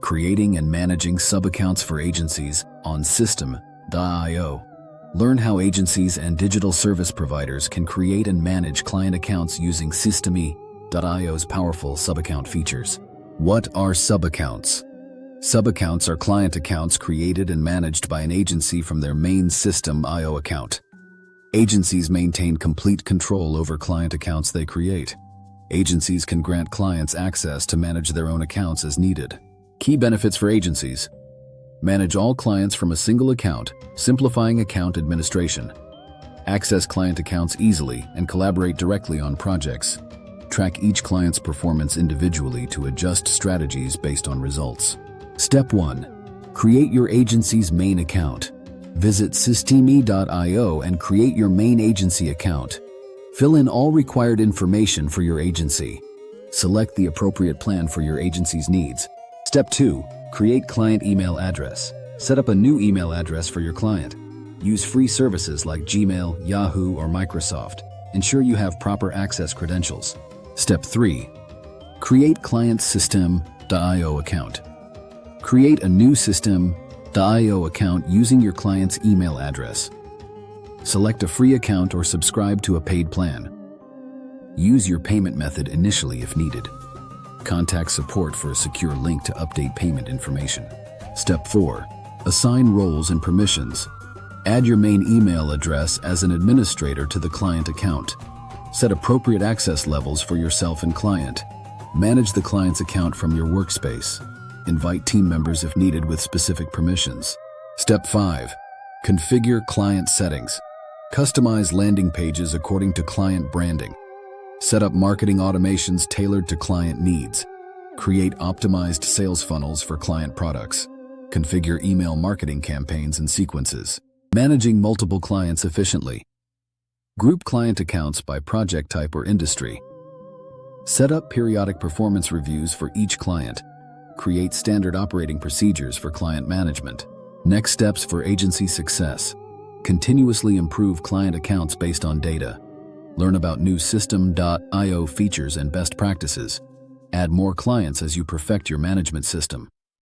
Creating and managing sub-accounts for agencies on Systeme.io. Learn how agencies and digital service providers can create and manage client accounts using Systeme.io's powerful sub-account features. What are sub-accounts? Sub-accounts are client accounts created and managed by an agency from their main Systeme.io account. Agencies maintain complete control over client accounts they create. Agencies can grant clients access to manage their own accounts as needed. Key benefits for agencies: manage all clients from a single account, simplifying account administration. Access client accounts easily and collaborate directly on projects. Track each client's performance individually to adjust strategies based on results. Step 1. Create your agency's main account. Visit Systeme.io and create your main agency account. Fill in all required information for your agency. Select the appropriate plan for your agency's needs. Step 2. Create client email address. Set up a new email address for your client. Use free services like Gmail, Yahoo, or Microsoft. Ensure you have proper access credentials. Step 3. Create client Systeme.io account. Create a new Systeme.io account using your client's email address. Select a free account or subscribe to a paid plan. Use your payment method initially if needed. Contact support for a secure link to update payment information. Step 4. Assign roles and permissions. Add your main email address as an administrator to the client account. Set appropriate access levels for yourself and client. Manage the client's account from your workspace. Invite team members if needed with specific permissions. Step 5. Configure client settings. Customize landing pages according to client branding. Set up marketing automations tailored to client needs. Create optimized sales funnels for client products. Configure email marketing campaigns and sequences. Managing multiple clients efficiently. Group client accounts by project type or industry. Set up periodic performance reviews for each client. Create standard operating procedures for client management. Next steps for agency success. Continuously improve client accounts based on data. Learn about new Systeme.io features and best practices. Add more clients as you perfect your management system.